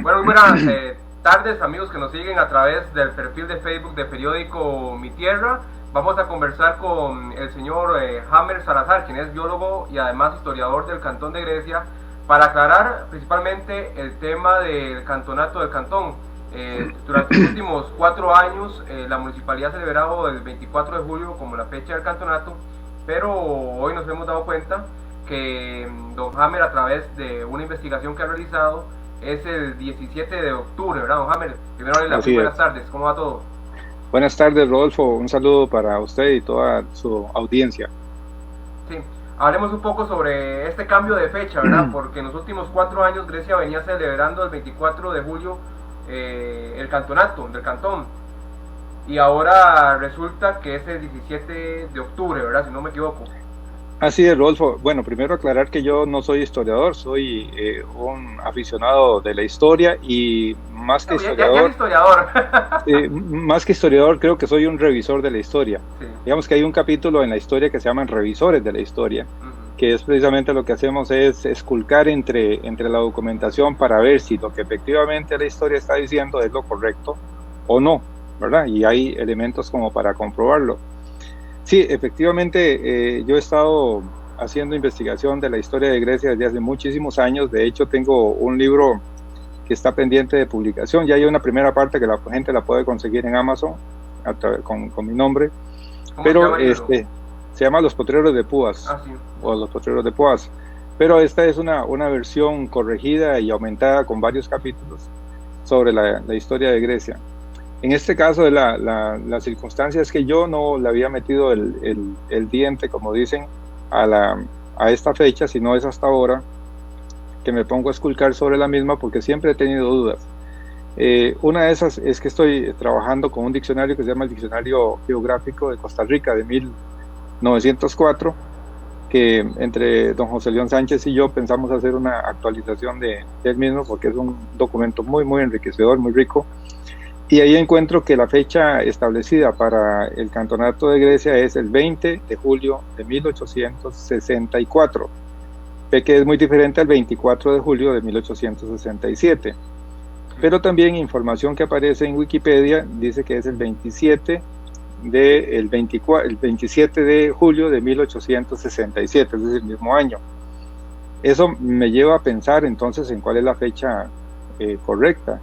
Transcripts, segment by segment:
Bueno, muy buenas tardes, amigos que nos siguen a través del perfil de Facebook de Periódico Mi Tierra. Vamos a conversar con el señor Hamer Salazar, quien es biólogo y además historiador del Cantón de Grecia, para aclarar principalmente el tema del cantonato del cantón. Durante los últimos 4 años, la municipalidad ha celebrado el 24 de julio como la fecha del cantonato, pero hoy nos hemos dado cuenta que don Hamer, a través de una investigación que ha realizado, es el 17 de octubre, ¿verdad, don Hamer? Primero, muy Así buenas es. tardes, ¿cómo va todo? Buenas tardes, Rodolfo. Un saludo para usted y toda su audiencia. Sí, hablemos un poco sobre este cambio de fecha, ¿verdad? Porque en los últimos 4 años Grecia venía celebrando el 24 de julio el cantonato del cantón. Y ahora resulta que es el 17 de octubre, ¿verdad? Si no me equivoco. Así es, Rodolfo. Bueno, primero aclarar que yo no soy historiador, soy un aficionado de la historia y más que No, ya es historiador, historiador. más que historiador, creo que soy un revisor de la historia. Sí. Digamos que hay un capítulo en la historia que se llaman revisores de la historia, que es precisamente lo que hacemos es esculcar entre la documentación para ver si lo que efectivamente la historia está diciendo es lo correcto o no, ¿verdad? Y hay elementos como para comprobarlo. Sí, efectivamente, yo he estado haciendo investigación de la historia de Grecia desde hace muchísimos años. De hecho, tengo un libro que está pendiente de publicación. Ya hay una primera parte que la gente la puede conseguir en Amazon con mi nombre. ¿Cómo se Pero llama el libro? se llama Los Potreros de Púas, Ah, sí. o Los Potreros de Púas. Pero esta es una versión corregida y aumentada con varios capítulos sobre la historia de Grecia. En este caso, la circunstancia es que yo no le había metido el diente, como dicen, a esta fecha, sino es hasta ahora que me pongo a esculcar sobre la misma porque siempre he tenido dudas. Una de esas es que estoy trabajando con un diccionario que se llama el Diccionario Geográfico de Costa Rica de 1904, que entre don José León Sánchez y yo pensamos hacer una actualización del mismo porque es un documento muy, muy enriquecedor, muy rico. Y ahí encuentro que la fecha establecida para el cantonato de Grecia es el 20 de julio de 1864, que es muy diferente al 24 de julio de 1867. Pero también información que aparece en Wikipedia dice que es el 27 de julio de 1867, es decir, el mismo año. Eso me lleva a pensar entonces en cuál es la fecha correcta.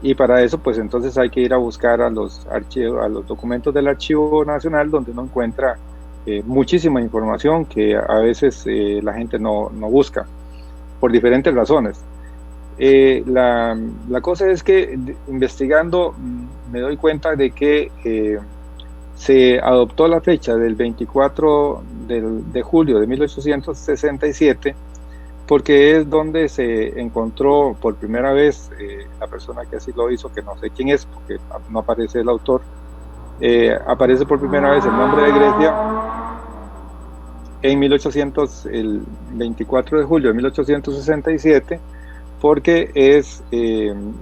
Y para eso, pues entonces hay que ir a buscar a los archivos, a los documentos del Archivo Nacional, donde uno encuentra muchísima información que a veces la gente no busca, por diferentes razones. La cosa es que investigando me doy cuenta de que se adoptó la fecha del 24 de julio de 1867 porque es donde se encontró por primera vez la persona que así lo hizo, que no sé quién es, porque no aparece el autor, aparece por primera vez el nombre de Grecia en el 24 de julio de 1867, porque es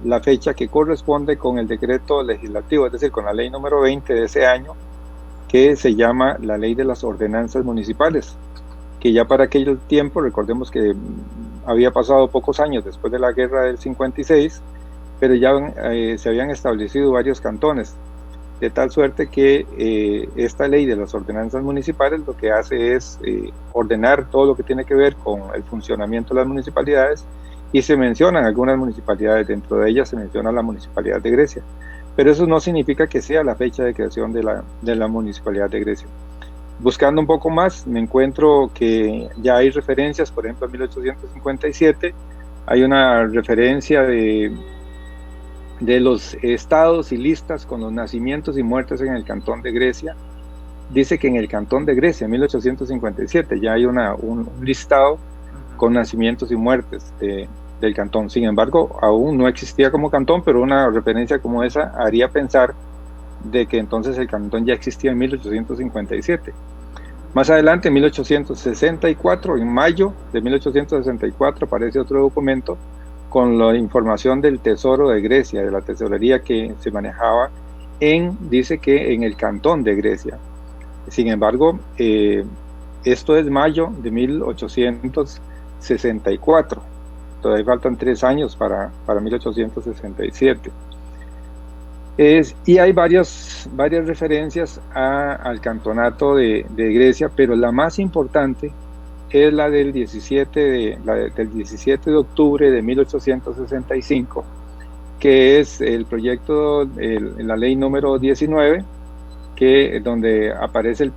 la fecha que corresponde con el decreto legislativo, es decir, con la ley número 20 de ese año, que se llama la Ley de las Ordenanzas Municipales, que ya para aquel tiempo, recordemos que había pasado pocos años después de la guerra del 56, pero ya se habían establecido varios cantones, de tal suerte que esta ley de las ordenanzas municipales lo que hace es ordenar todo lo que tiene que ver con el funcionamiento de las municipalidades, y se mencionan algunas municipalidades, dentro de ellas se menciona la Municipalidad de Grecia, pero eso no significa que sea la fecha de creación de la Municipalidad de Grecia. Buscando un poco más, me encuentro que ya hay referencias, por ejemplo, en 1857, hay una referencia de los estados y listas con los nacimientos y muertes en el Cantón de Grecia. Dice que en el Cantón de Grecia, en 1857, ya hay un listado con nacimientos y muertes del cantón. Sin embargo, aún no existía como cantón, pero una referencia como esa haría pensar de que entonces el cantón ya existía en 1857. Más adelante, en 1864, en mayo de 1864, aparece otro documento con la información del Tesoro de Grecia, de la tesorería que se manejaba dice que en el cantón de Grecia. Sin embargo, esto es mayo de 1864. todavía faltan 3 años para 1867. Y hay varias referencias al cantonato de Grecia, pero la más importante es la del 17 de octubre de 1865, que es el proyecto, la ley número 19, donde aparece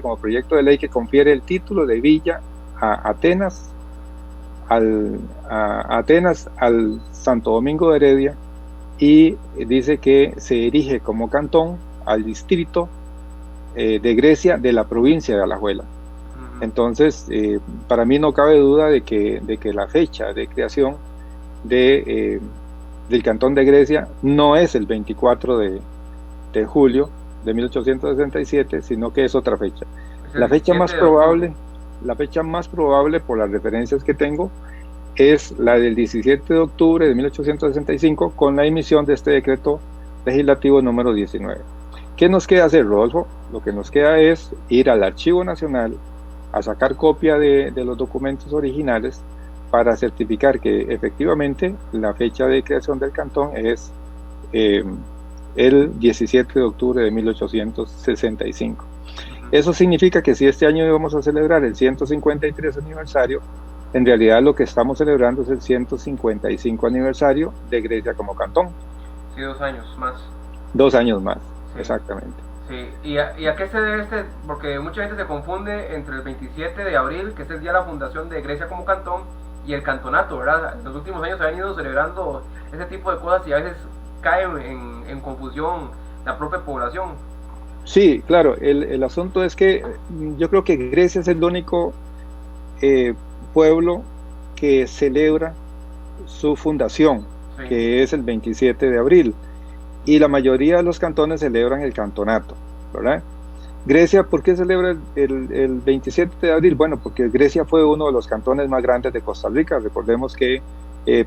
como proyecto de ley que confiere el título de villa a Atenas, al Santo Domingo de Heredia, y dice que se erige como cantón al distrito de Grecia de la provincia de Alajuela. Entonces, para mí no cabe duda de que la fecha de creación del cantón de Grecia no es el 24 de julio de 1867, sino que es otra fecha. La fecha más probable por las referencias que tengo es la del 17 de octubre de 1865, con la emisión de este decreto legislativo número 19. ¿Qué nos queda hacer, Rodolfo? Lo que nos queda es ir al Archivo Nacional a sacar copia de los documentos originales para certificar que efectivamente la fecha de creación del cantón es el 17 de octubre de 1865. Eso significa que si este año íbamos a celebrar el 153 aniversario, en realidad lo que estamos celebrando es el 155 aniversario de Grecia como cantón. Sí, 2 años más. 2 años más, sí. Exactamente. Sí. ¿Y a qué se debe Porque mucha gente se confunde entre el 27 de abril, que es el día de la fundación de Grecia como cantón, y el cantonato, ¿verdad? En los últimos años se han ido celebrando ese tipo de cosas y a veces cae en confusión la propia población. Sí, claro, el asunto es que yo creo que Grecia es el único pueblo que celebra su fundación, sí, que es el 27 de abril, y la mayoría de los cantones celebran el cantonato, ¿verdad? Grecia, ¿por qué celebra el 27 de abril? Bueno, porque Grecia fue uno de los cantones más grandes de Costa Rica. Recordemos que,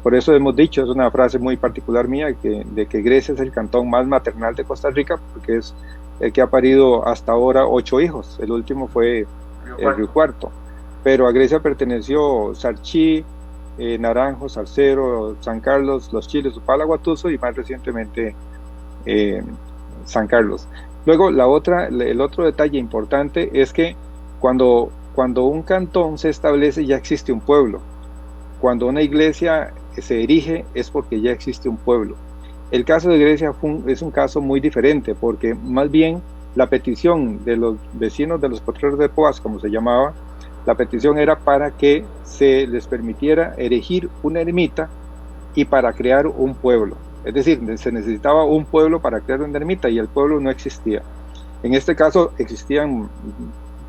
por eso hemos dicho, es una frase muy particular mía, de que Grecia es el cantón más maternal de Costa Rica, porque es el que ha parido hasta ahora 8 hijos. El último fue el Río Cuarto. Pero a Grecia perteneció Sarchí, Naranjo, Salcero, San Carlos, Los Chiles, Upala, Guatuso y más recientemente San Carlos. Luego el otro detalle importante es que cuando un cantón se establece ya existe un pueblo. Cuando una iglesia se erige es porque ya existe un pueblo. El caso de Grecia es un caso muy diferente, porque más bien la petición de los vecinos de los Potreros de Poás, como se llamaba, la petición era para que se les permitiera erigir una ermita y para crear un pueblo. Es decir, se necesitaba un pueblo para crear una ermita y el pueblo no existía. En este caso existían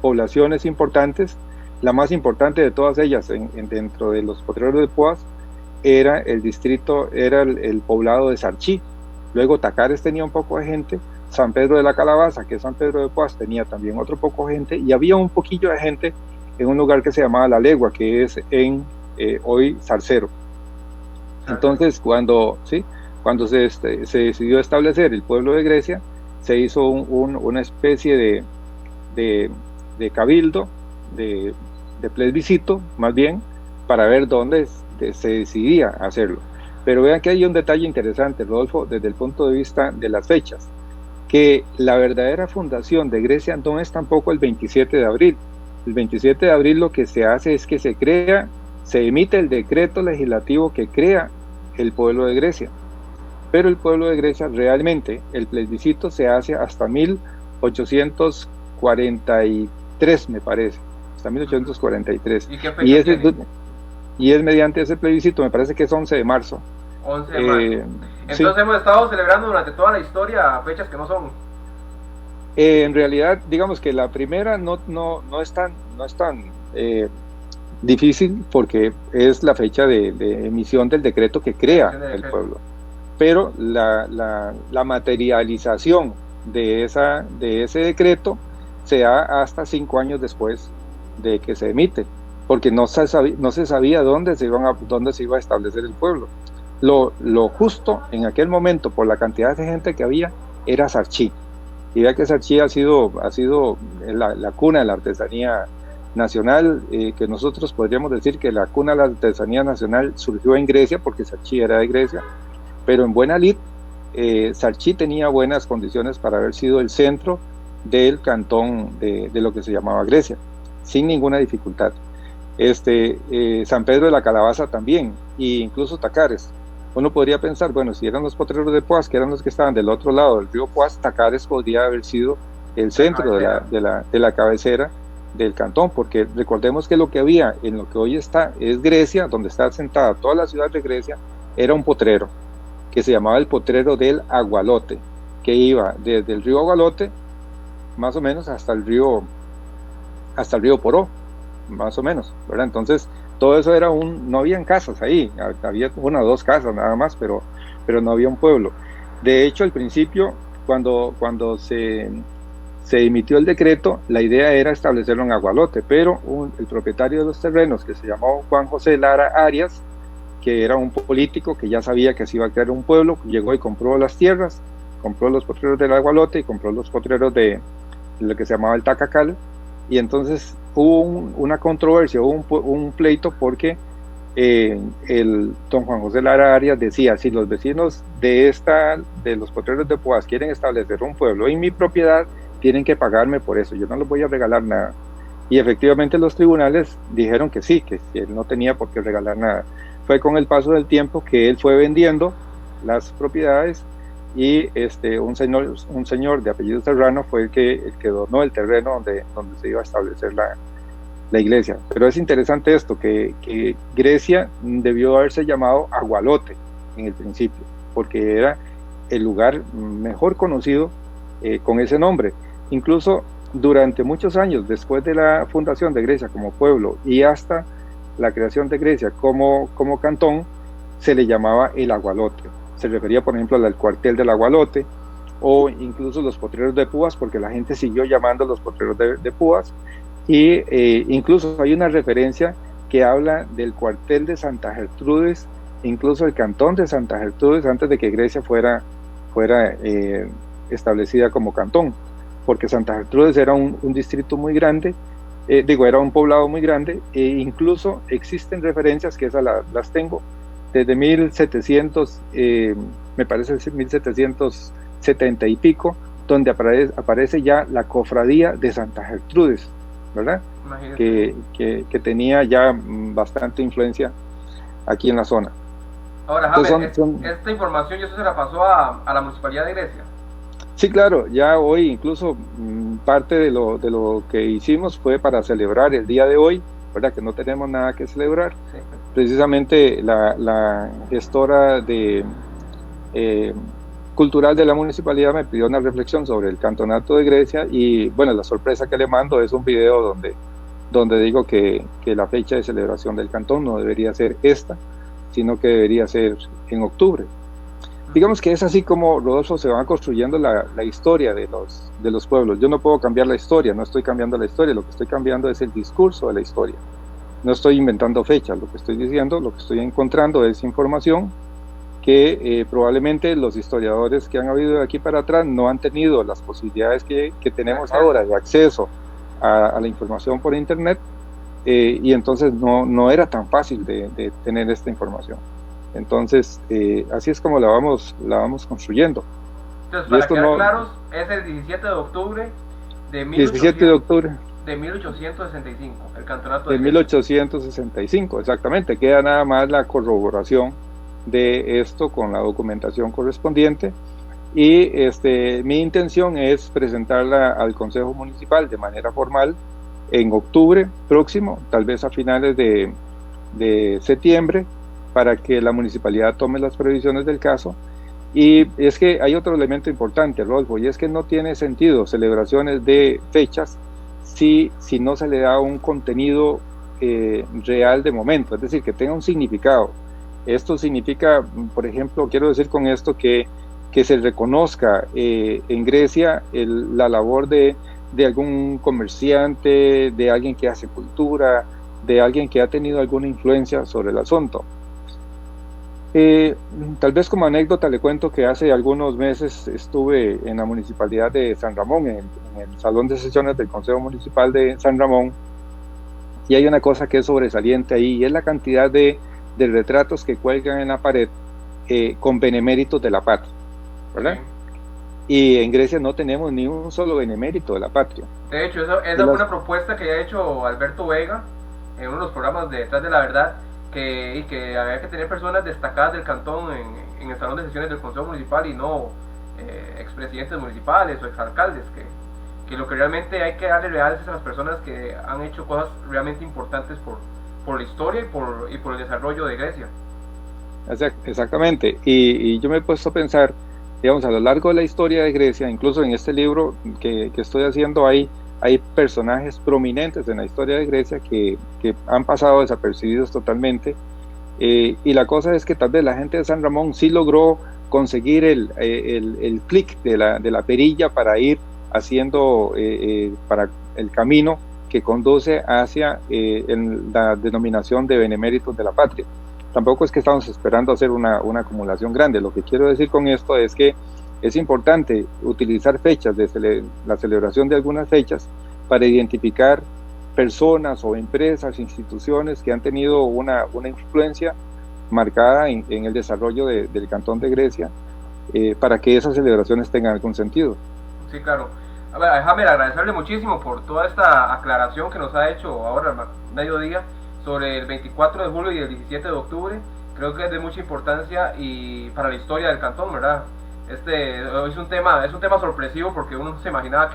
poblaciones importantes. La más importante de todas ellas dentro de los Potreros de Poás era el poblado de Sarchí. Luego Tacares tenía un poco de gente, San Pedro de la Calabaza, que es San Pedro de Poás, tenía también otro poco de gente, y había un poquillo de gente en un lugar que se llamaba La Legua, que es hoy Salcero. Entonces, cuando se decidió establecer el pueblo de Grecia, se hizo una especie de cabildo, de plebiscito, más bien, para ver dónde se decidía hacerlo. Pero vean que hay un detalle interesante, Rodolfo, desde el punto de vista de las fechas, que la verdadera fundación de Grecia no es tampoco el 27 de abril. El 27 de abril lo que se hace es que se emite el decreto legislativo que crea el pueblo de Grecia. Pero el pueblo de Grecia realmente, el plebiscito se hace hasta 1843, me parece, hasta 1843. ¿Y qué fecha tiene? Y es mediante ese plebiscito, me parece que es 11 de marzo. 11 de marzo. Entonces sí, hemos estado celebrando durante toda la historia fechas que no son. En realidad, digamos que la primera no es tan difícil, porque es la fecha de emisión del decreto que crea el pueblo. Pero la materialización de ese decreto se da hasta 5 años después de que se emite, porque no se sabía dónde se iba a establecer el pueblo. Lo justo en aquel momento, por la cantidad de gente que había, era Sarchí. Y vea que Sarchí ha sido la cuna de la artesanía nacional, que nosotros podríamos decir que la cuna de la artesanía nacional surgió en Grecia, porque Sarchi era de Grecia, pero en buena lid, Sarchi tenía buenas condiciones para haber sido el centro del cantón de lo que se llamaba Grecia, sin ninguna dificultad. San Pedro de la Calabaza también, e incluso Tacares. Uno podría pensar, bueno, si eran los potreros de Poás, que eran los que estaban del otro lado del río Poás, Tacares podría haber sido el centro de la cabecera del cantón, porque recordemos que lo que había en lo que hoy es Grecia, donde está asentada toda la ciudad de Grecia, era un potrero, que se llamaba el potrero del Agualote, que iba desde el río Agualote, más o menos, hasta el río Poró, más o menos, ¿verdad? Entonces, todo eso era no habían casas ahí, había una o dos casas nada más, pero no había un pueblo. De hecho, al principio, cuando se emitió el decreto, la idea era establecerlo en Agualote, pero el propietario de los terrenos, que se llamó Juan José Lara Arias, que era un político que ya sabía que se iba a crear un pueblo, llegó y compró las tierras, compró los potreros del Agualote y compró los potreros de lo que se llamaba el Tacacal, y entonces hubo una controversia, hubo un pleito, porque don Juan José Lara Arias decía: si los vecinos de los potreros de Poás quieren establecer un pueblo en mi propiedad, tienen que pagarme por eso, yo no les voy a regalar nada. Y efectivamente los tribunales dijeron que sí, que él no tenía por qué regalar nada. Fue con el paso del tiempo que él fue vendiendo las propiedades, y un señor de apellido Serrano fue el que donó el terreno donde se iba a establecer la iglesia. Pero es interesante esto, que Grecia debió haberse llamado Agualote en el principio, porque era el lugar mejor conocido con ese nombre. Incluso durante muchos años después de la fundación de Grecia como pueblo y hasta la creación de Grecia como cantón, se le llamaba el Agualote. Se refería, por ejemplo, al cuartel del Agualote, o incluso los potreros de Púas, porque la gente siguió llamando los potreros de Púas, y incluso hay una referencia que habla del cuartel de Santa Gertrudis, incluso el cantón de Santa Gertrudis, antes de que Grecia fuera establecida como cantón, porque Santa Gertrudis era un distrito muy grande, era un poblado muy grande, e incluso existen referencias, que esas las tengo, desde 1700, me parece 1770 y pico, donde aparece ya la cofradía de Santa Gertrudis, ¿verdad? Que tenía ya bastante influencia aquí en la zona. Ahora, Jaime, esta información ya se la pasó a la Municipalidad de Grecia. Sí, claro, ya hoy incluso parte de lo que hicimos fue para celebrar el día de hoy, ¿verdad? Que no tenemos nada que celebrar. Sí. Precisamente la gestora cultural de la municipalidad me pidió una reflexión sobre el Cantonato de Grecia, y bueno, la sorpresa que le mando es un video donde digo que la fecha de celebración del cantón no debería ser esta, sino que debería ser en octubre. Digamos que es así como, Rodolfo, se va construyendo la historia de los pueblos. Yo no puedo cambiar la historia, no estoy cambiando la historia, lo que estoy cambiando es el discurso de la historia. No estoy inventando fechas, lo que estoy diciendo, lo que estoy encontrando es información que probablemente los historiadores que han habido de aquí para atrás no han tenido las posibilidades que tenemos ahora de acceso a la información por internet, y entonces no era tan fácil de tener esta información. Entonces, así es como la vamos construyendo. Entonces, para quedar claros, es el 17 de octubre de 1865, el Cantonato de 1865, exactamente. Queda nada más la corroboración de esto con la documentación correspondiente, y mi intención es presentarla al Consejo Municipal de manera formal en octubre próximo, tal vez a finales de septiembre, para que la municipalidad tome las previsiones del caso. Y es que hay otro elemento importante, Rodolfo, y es que no tiene sentido celebraciones de fechas si no se le da un contenido real de momento, es decir, que tenga un significado. Esto significa, por ejemplo, quiero decir con esto que se reconozca en Grecia la labor de algún comerciante, de alguien que hace cultura, de alguien que ha tenido alguna influencia sobre el asunto. Tal vez como anécdota le cuento que hace algunos meses estuve en la municipalidad de San Ramón, en el salón de sesiones del Consejo Municipal de San Ramón, Y hay una cosa que es sobresaliente ahí, y es la cantidad de retratos que cuelgan en la pared con beneméritos de la patria, ¿verdad? Y en Grecia no tenemos ni un solo benemérito de la patria. De hecho, esa es una propuesta que ha hecho Alberto Vega en uno de los programas de Detrás de la Verdad, que había que tener personas destacadas del cantón en el salón de sesiones del Consejo Municipal y no expresidentes municipales o exalcaldes, que lo que realmente hay que darle reales es a las personas que han hecho cosas realmente importantes por la historia y por el desarrollo de Grecia. Exactamente, y yo me he puesto a pensar, digamos, a lo largo de la historia de Grecia, incluso en este libro que estoy haciendo, hay personajes prominentes en la historia de Grecia que han pasado desapercibidos totalmente, y la cosa es que tal vez la gente de San Ramón sí logró conseguir el clic de la perilla para ir haciendo para el camino que conduce hacia la denominación de beneméritos de la patria. Tampoco es que estamos esperando hacer una acumulación grande. Lo que quiero decir con esto es que es importante utilizar fechas de la celebración de algunas fechas para identificar personas o empresas, instituciones que han tenido una influencia marcada en el desarrollo del Cantón de Grecia, para que esas celebraciones tengan algún sentido. Sí, claro. A ver, déjame agradecerle muchísimo por toda esta aclaración que nos ha hecho ahora al mediodía sobre el 24 de julio y el 17 de octubre. Creo que es de mucha importancia y para la historia del cantón, ¿verdad? Es un tema sorpresivo, porque uno se imaginaba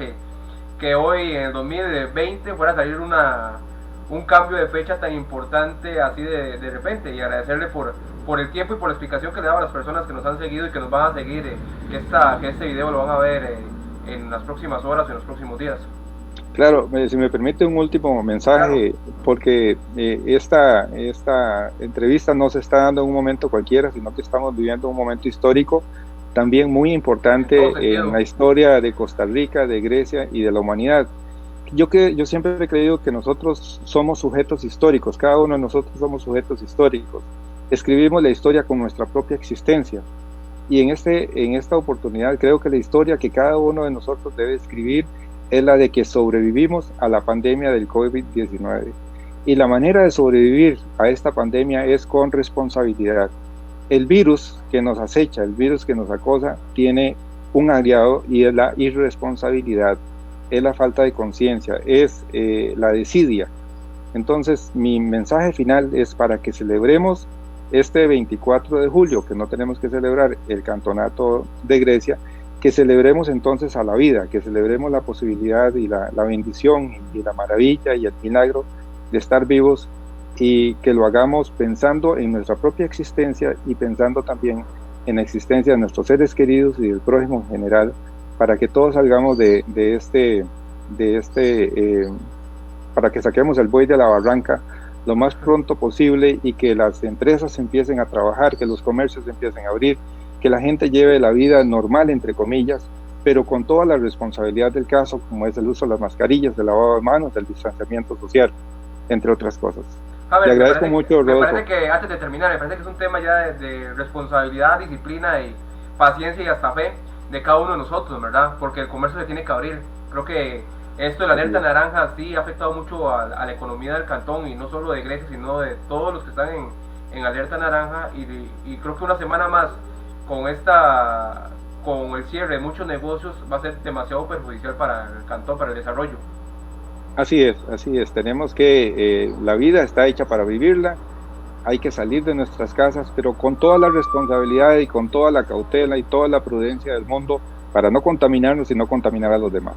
que hoy en el 2020 fuera a salir un cambio de fecha tan importante así de repente, y agradecerle por el tiempo y por la explicación que le daba a las personas que nos han seguido y que nos van a seguir, que este video lo van a ver en las próximas horas, en los próximos días. Claro, si me permite un último mensaje, claro. Porque esta entrevista no se está dando en un momento cualquiera, sino que estamos viviendo un momento histórico también muy importante en la historia de Costa Rica, de Grecia y de la humanidad. Yo siempre he creído que nosotros somos sujetos históricos, cada uno de nosotros somos sujetos históricos. Escribimos la historia con nuestra propia existencia, y en esta oportunidad creo que la historia que cada uno de nosotros debe escribir es la de que sobrevivimos a la pandemia del COVID-19, y la manera de sobrevivir a esta pandemia es con responsabilidad. El virus que nos acecha, el virus que nos acosa, tiene un aliado, y es la irresponsabilidad, es la falta de conciencia, es la desidia. Entonces mi mensaje final es para que celebremos este 24 de julio, que no tenemos que celebrar el Cantonato de Grecia, que celebremos entonces a la vida, que celebremos la posibilidad y la bendición y la maravilla y el milagro de estar vivos, y que lo hagamos pensando en nuestra propia existencia y pensando también en la existencia de nuestros seres queridos y del prójimo en general, para que todos salgamos para que saquemos el buey de la barranca lo más pronto posible, y que las empresas empiecen a trabajar, que los comercios empiecen a abrir, que la gente lleve la vida normal, entre comillas, pero con toda la responsabilidad del caso, como es el uso de las mascarillas, del lavado de manos, del distanciamiento social, entre otras cosas. Te agradezco mucho, Rodolfo. Me parece que, antes de terminar, me parece que es un tema ya de responsabilidad, disciplina y paciencia y hasta fe de cada uno de nosotros, ¿verdad? Porque el comercio se tiene que abrir. Creo que esto de la alerta naranja sí ha afectado mucho a la economía del cantón, y no solo de Grecia, sino de todos los que están en alerta naranja, y creo que una semana más con el cierre de muchos negocios va a ser demasiado perjudicial para el cantón, para el desarrollo. Así es, tenemos que, la vida está hecha para vivirla, hay que salir de nuestras casas, pero con toda la responsabilidad y con toda la cautela y toda la prudencia del mundo, para no contaminarnos y no contaminar a los demás.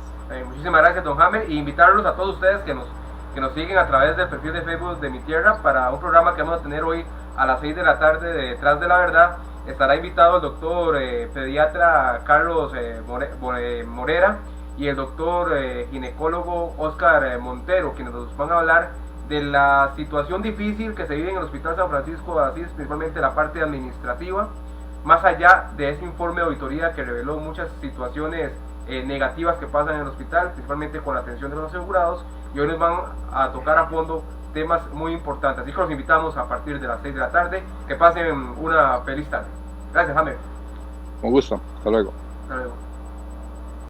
Muchísimas gracias, don Hammer, y invitarlos a todos ustedes que nos siguen a través del perfil de Facebook de Mi Tierra para un programa que vamos a tener hoy a las 6 de la tarde de Detrás de la Verdad. Estará invitado el doctor pediatra Carlos Morera y el doctor ginecólogo Oscar Montero, quienes nos van a hablar de la situación difícil que se vive en el Hospital San Francisco de Asís, principalmente la parte administrativa, más allá de ese informe de auditoría que reveló muchas situaciones negativas que pasan en el hospital, principalmente con la atención de los asegurados, y hoy nos van a tocar a fondo temas muy importantes. Así que los invitamos a partir de las 6 de la tarde. Que pasen una feliz tarde. Gracias, Hammer. Un gusto. Hasta luego. Hasta luego.